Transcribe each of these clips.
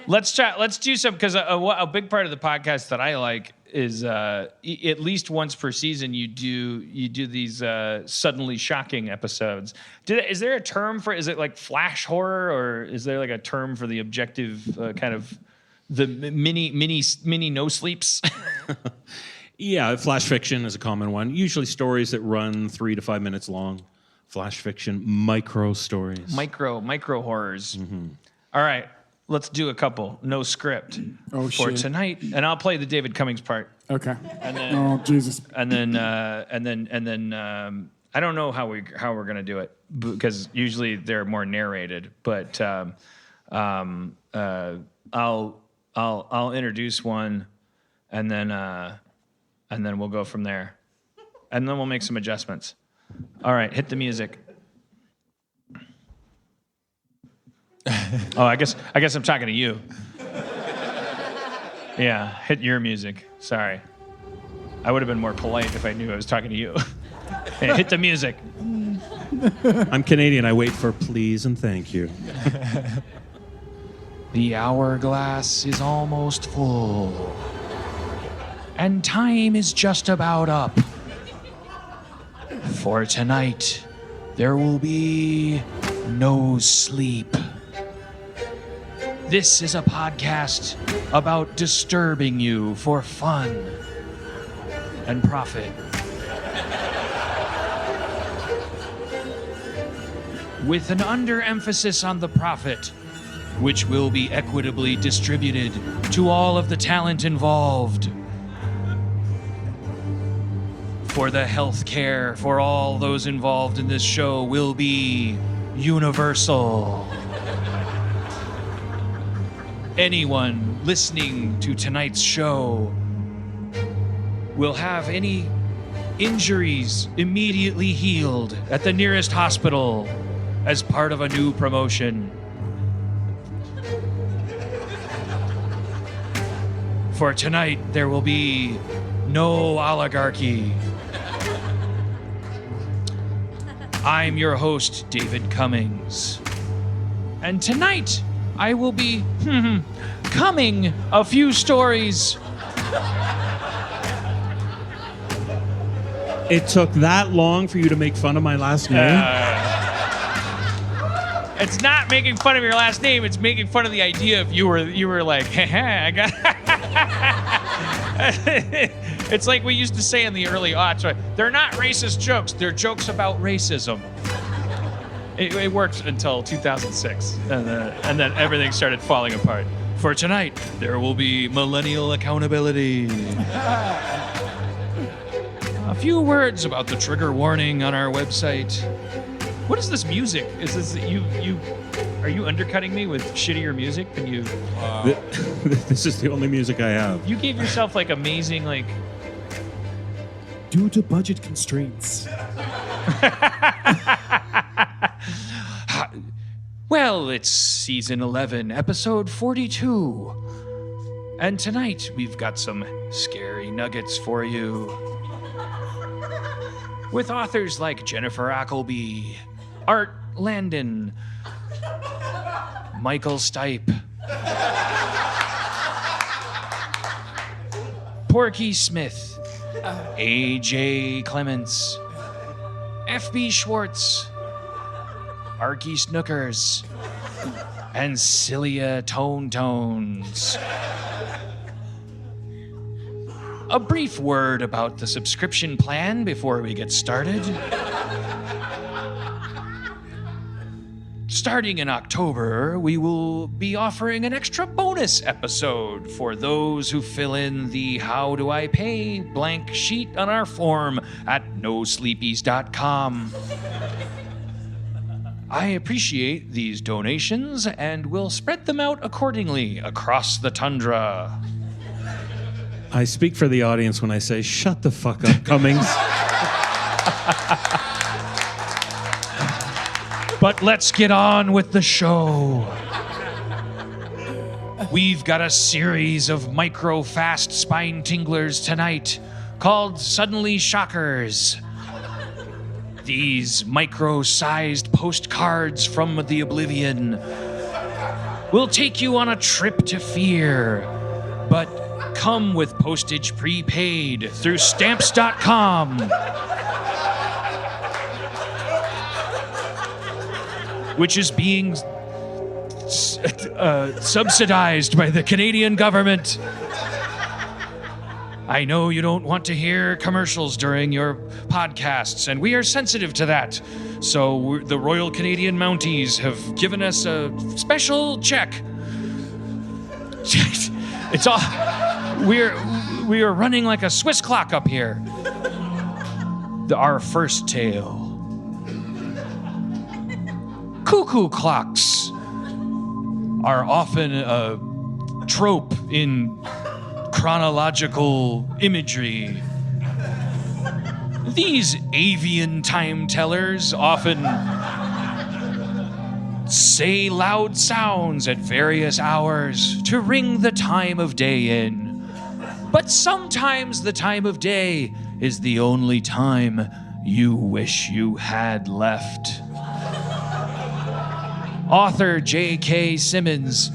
Let's try. Let's do some, because a big part of the podcast that I like is at least once per season you do these suddenly shocking episodes. Is there a term for? Is it like flash horror, or is there like a term for the objective kind of the mini no sleeps? Yeah, flash fiction is a common one. Usually stories that run 3 to 5 minutes long. Flash fiction, micro stories, micro horrors. All right. Let's do a couple. No script for tonight, and I'll play the David Cummings part. Okay. And then, oh Jesus. And then I don't know how we're gonna do it, because usually they're more narrated. But I'll introduce one, and then we'll go from there, and then we'll make some adjustments. All right, hit the music. Oh, I guess I'm talking to you. Yeah, hit your music. Sorry. I would have been more polite if I knew I was talking to you. Hey, hit the music. I'm Canadian. I wait for please and thank you. The hourglass is almost full, and time is just about up. For tonight, there will be no sleep. This is a podcast about disturbing you for fun and profit. With an underemphasis on the profit, which will be equitably distributed to all of the talent involved. For the health care for all those involved in this show will be universal. Anyone listening to tonight's show will have any injuries immediately healed at the nearest hospital as part of a new promotion. For tonight, there will be no oligarchy. I'm your host, David Cummings. And tonight, I will be coming a few stories. It took that long for you to make fun of my last name? It's not making fun of your last name. It's making fun of the idea of you were like, I got. It's like we used to say in the early aughts, right? They're not racist jokes. They're jokes about racism. It worked until 2006, and then everything started falling apart. For tonight, there will be millennial accountability. A few words about the trigger warning on our website. What is this music? Is this you? Are you undercutting me with shittier music than you? This is the only music I have. You gave yourself like amazing like. Due to budget constraints. Well, it's season 11, episode 42. And tonight, we've got some scary nuggets for you. With authors like Jennifer Appleby, Art Landon, Michael Stipe, Porky Smith, A.J. Clements, F.B. Schwartz, Arky Snookers, and Cilia Tones. A brief word about the subscription plan before we get started. Starting in October, we will be offering an extra bonus episode for those who fill in the How Do I Pay blank sheet on our form at nosleepies.com. I appreciate these donations and will spread them out accordingly across the tundra. I speak for the audience when I say, shut the fuck up, Cummings. But let's get on with the show. We've got a series of micro-fast spine tinglers tonight called Suddenly Shockers. These micro-sized postcards from the oblivion We'll take you on a trip to fear, but come with postage prepaid through stamps.com. Which is being subsidized by the Canadian government. I know you don't want to hear commercials during your podcasts, and we are sensitive to that. So the Royal Canadian Mounties have given us a special check. It's all we are running like a Swiss clock up here. Our first tale. Cuckoo clocks are often a trope in chronological imagery. These avian time tellers often say loud sounds at various hours to ring the time of day in. But sometimes the time of day is the only time you wish you had left. Author J.K. Simmons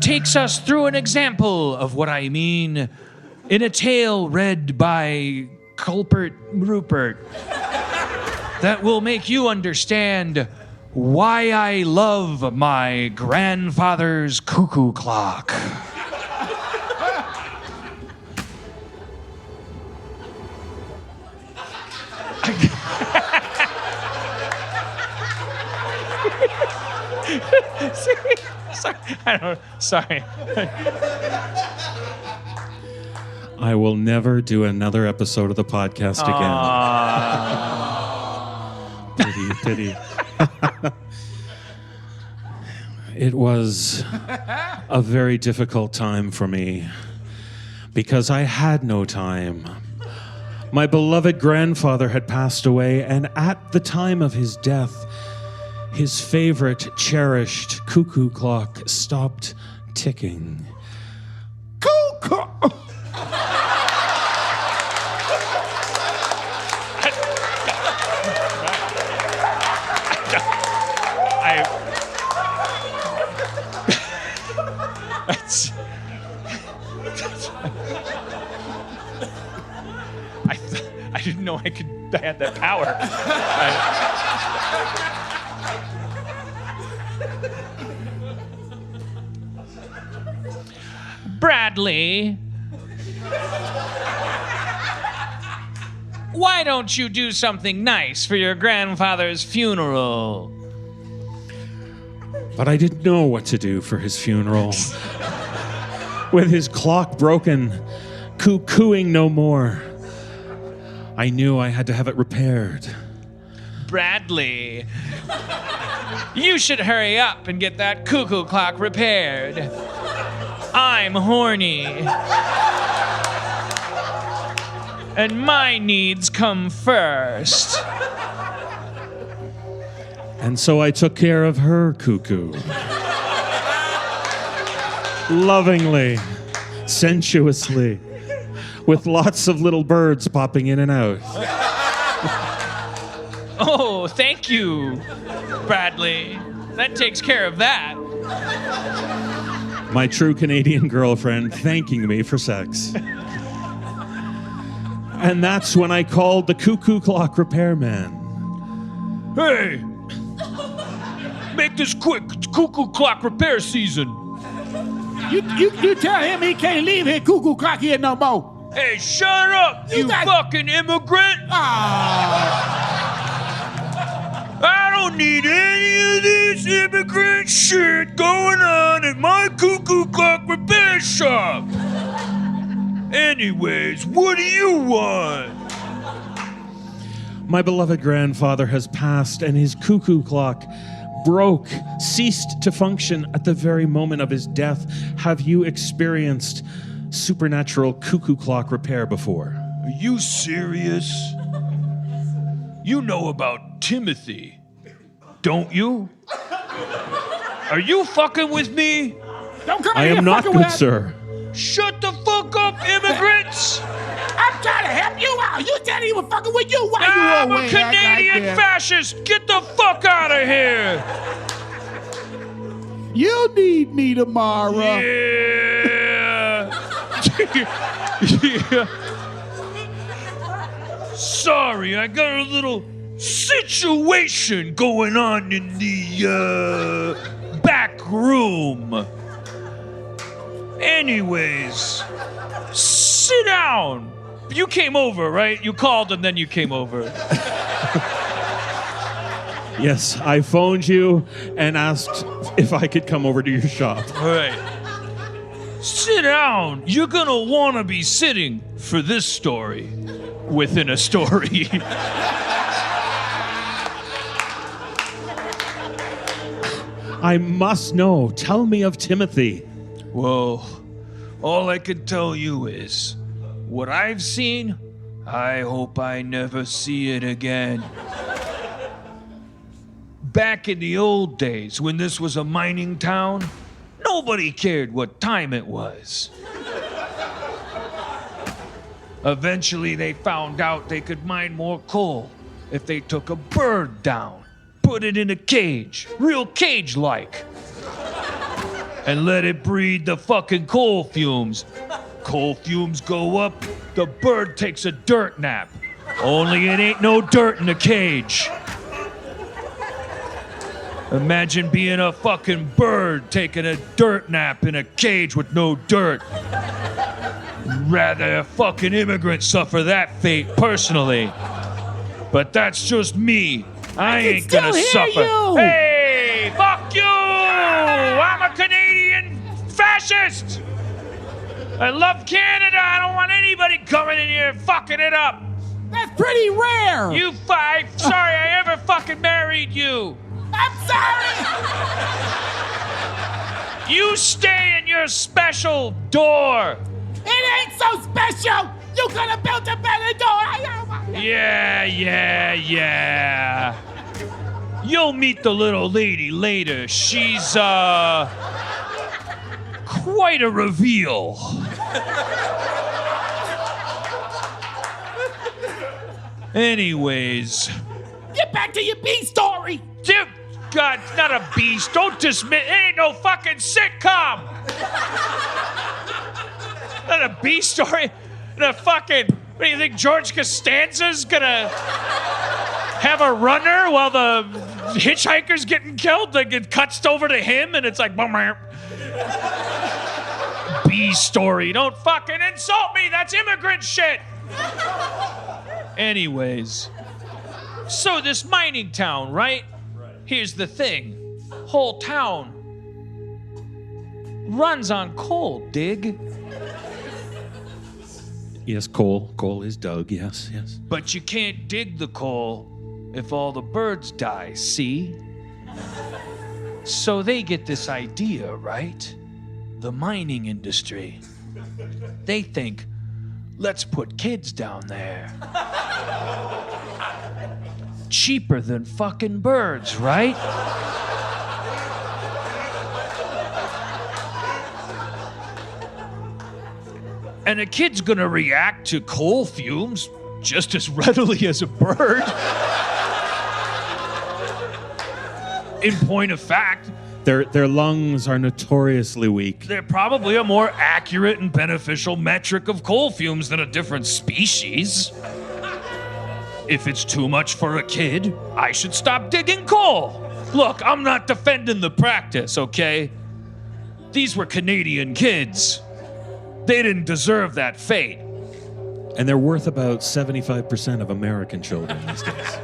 takes us through an example of what I mean in a tale read by Culpert Rupert that will make you understand why I love my grandfather's cuckoo clock. Sorry. I will never do another episode of the podcast again. Pity. It was a very difficult time for me because I had no time. My beloved grandfather had passed away, and at the time of his death, his favorite, cherished cuckoo clock stopped ticking. Cuckoo! I didn't know I had that power. Bradley, why don't you do something nice for your grandfather's funeral? But I didn't know what to do for his funeral. With his clock broken, cuckooing no more, I knew I had to have it repaired. Bradley, you should hurry up and get that cuckoo clock repaired. I'm horny. And my needs come first. And so I took care of her cuckoo. Lovingly, sensuously, with lots of little birds popping in and out. Oh, thank you, Bradley. That takes care of that. My true Canadian girlfriend thanking me for sex. And that's when I called the cuckoo clock repairman. Hey! Make this quick. It's cuckoo clock repair season. You tell him he can't leave his cuckoo clock here no more. Hey, shut up, you fucking immigrant! I don't need any of this immigrant shit going on at my cuckoo clock repair shop. Anyways, what do you want? My beloved grandfather has passed, and his cuckoo clock broke, ceased to function at the very moment of his death. Have you experienced supernatural cuckoo clock repair before? Are you serious? You know about Timothy, don't you? Are you fucking with me? Don't come I in am here not, fucking good with sir. Shut the fuck up, immigrants! I'm trying to help you out. You said he was fucking with you. Why you I'm a always act like Canadian that? fascist. Get the fuck out of here. You need me tomorrow. Yeah. Yeah. Sorry, I got a little situation going on in the back room. Anyways, sit down. You came over, right? You called and then you came over. Yes, I phoned you and asked if I could come over to your shop. All right. Sit down. You're gonna wanna be sitting for this story within a story. I must know. Tell me of Timothy. Well, all I can tell you is what I've seen, I hope I never see it again. Back in the old days, when this was a mining town, nobody cared what time it was. Eventually, they found out they could mine more coal if they took a bird down, put it in a cage, real cage-like, and let it breathe the fucking coal fumes. Coal fumes go up, the bird takes a dirt nap. Only it ain't no dirt in the cage. Imagine being a fucking bird taking a dirt nap in a cage with no dirt. Rather a fucking immigrant suffer that fate personally. But that's just me. I ain't gonna suffer. You. Hey, fuck you! I'm a Canadian fascist! I love Canada. I don't want anybody coming in here and fucking it up. That's pretty rare. I'm sorry I ever fucking married you. I'm sorry. You stay in your special door. It ain't so special. You could have built a better door. Yeah. You'll meet the little lady later. She's, quite a reveal. Anyways. Get back to your B story. Dude, God, it's not a beast. Don't dismiss. It ain't no fucking sitcom. Not a B story. The fucking. What do you think? George Costanza's gonna have a runner while the hitchhiker's getting killed? Like it cuts over to him, and it's like. B story. Don't fucking insult me. That's immigrant shit. Anyways. So this mining town, right? Here's the thing. Whole town runs on coal, dig? Yes, coal. Coal is dug, yes. But you can't dig the coal if all the birds die, see? So they get this idea, right? The mining industry. They think, let's put kids down there. Cheaper than fucking birds, right? And a kid's gonna react to coal fumes just as readily as a bird. In point of fact, Their lungs are notoriously weak. they're probably a more accurate and beneficial metric of coal fumes than a different species. If it's too much for a kid, I should stop digging coal. Look, I'm not defending the practice, okay? These were Canadian kids. They didn't deserve that fate. And they're worth about 75% of American children these days.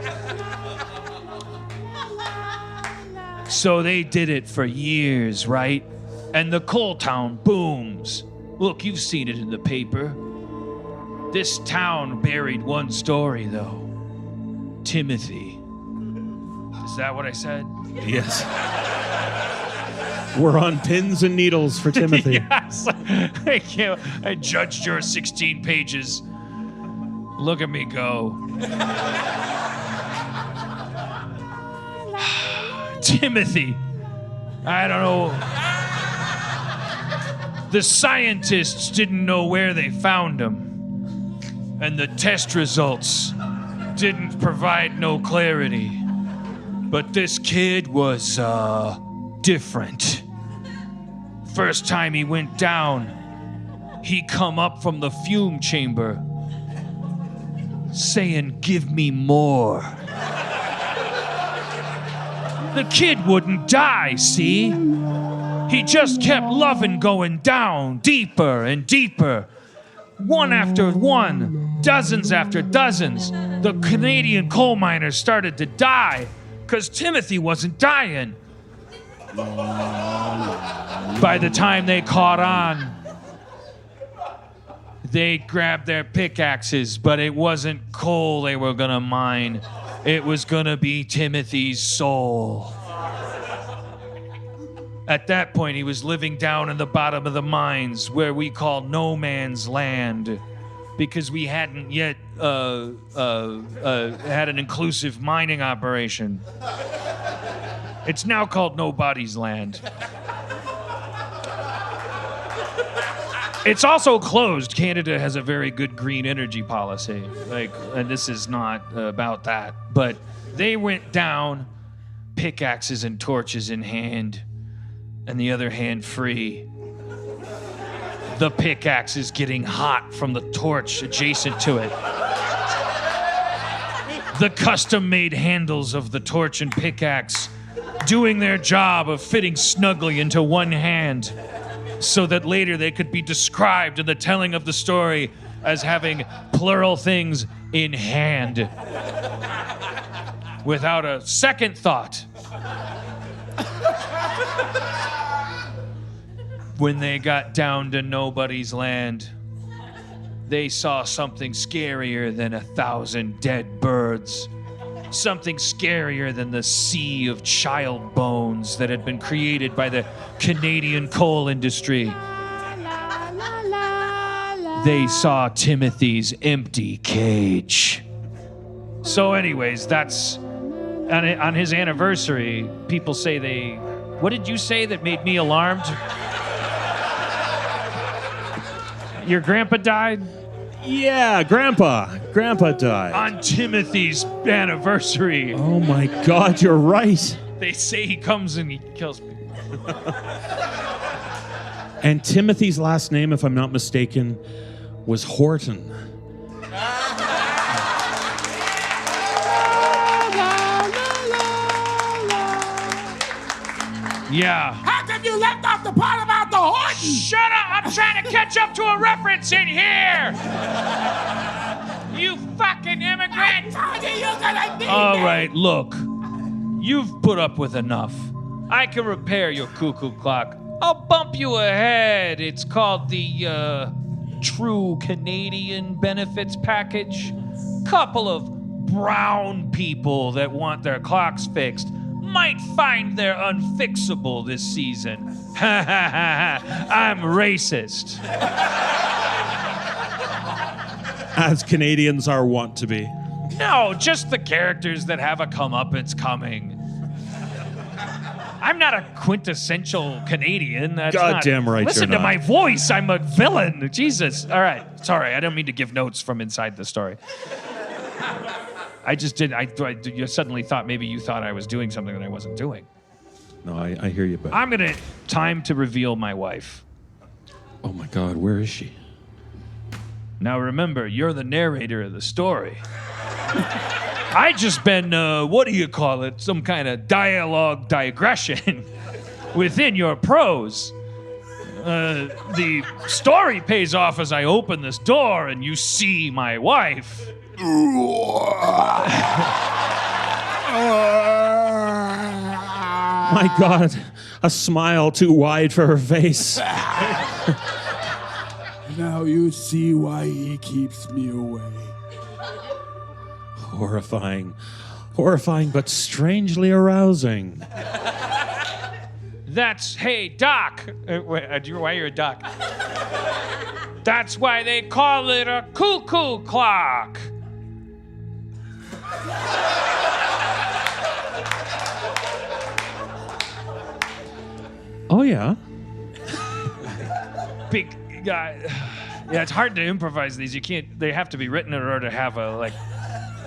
So they did it for years, right? And the coal town booms. Look, you've seen it in the paper. This town buried one story, though. Timothy. Is that what I said? Yes. We're on pins and needles for Timothy. Yes. I judged your 16 pages. Look at me go. Timothy. I don't know. The scientists didn't know where they found him. and the test results didn't provide no clarity. But this kid was, different. First time he went down, he come up from the fume chamber saying, "Give me more." The kid wouldn't die, see? He just kept loving going down, deeper and deeper. One after one, dozens after dozens. The Canadian coal miners started to die because Timothy wasn't dying. By the time they caught on, they grabbed their pickaxes, but it wasn't coal they were gonna mine. It was gonna be Timothy's soul. At that point, he was living down in the bottom of the mines, where we call no man's land, because we hadn't yet had an inclusive mining operation. It's now called nobody's land. It's also closed. Canada has a very good green energy policy. And this is not about that. But they went down, pickaxes and torches in hand, and the other hand free. The pickaxe is getting hot from the torch adjacent to it. The custom-made handles of the torch and pickaxe doing their job of fitting snugly into one hand, so that later they could be described in the telling of the story as having plural things in hand. Without a second thought. When they got down to nobody's land, they saw something scarier than 1,000 dead birds. Something scarier than the sea of child bones that had been created by the Canadian coal industry. They saw Timothy's empty cage. So anyways, that's on his anniversary, people say they... What did you say that made me alarmed? Your grandpa died? Yeah, Grandpa died. On Timothy's anniversary. Oh my God, you're right. They say he comes and he kills people. And Timothy's last name, if I'm not mistaken, was Horton. Yeah. How come you left off the part about the horse? Shut up! I'm trying to catch up to a reference in here! You fucking immigrant! All right, look. You've put up with enough. I can repair your cuckoo clock. I'll bump you ahead. It's called the, True Canadian Benefits Package. Couple of brown people that want their clocks fixed might find they're unfixable this season. Ha ha ha ha. I'm racist. As Canadians are wont to be. No, just the characters that have a comeuppance coming. I'm not a quintessential Canadian. That's Goddamn right Listen you're to not. my voice. I'm a villain. Jesus. All right. Sorry, I don't mean to give notes from inside the story. I just did. You suddenly thought maybe you thought I was doing something that I wasn't doing. No, I hear you, but... Time to reveal my wife. Oh my God, where is she? Now remember, you're the narrator of the story. I just been, what do you call it? Some kind of dialogue digression within your prose. The story pays off as I open this door and you see my wife. My God, a smile too wide for her face. Now you see why he keeps me away. Horrifying, but strangely arousing. Hey, Doc. Why you're a doc? That's why they call it a cuckoo clock. Oh, yeah? Big guy. Yeah, it's hard to improvise these. You can't. They have to be written in order to have a like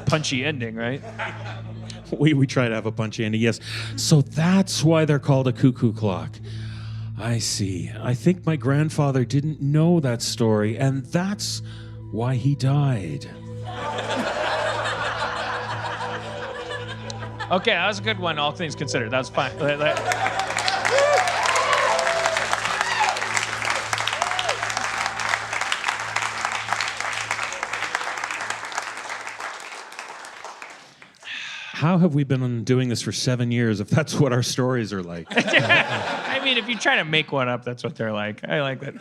punchy ending, right? We try to have a punchy ending, yes. So that's why they're called a cuckoo clock. I see. I think my grandfather didn't know that story, and that's why he died. Okay, that was a good one, all things considered. That was fine. How have we been doing this for 7 years if that's what our stories are like? I mean, if you try to make one up, that's what they're like. I like that.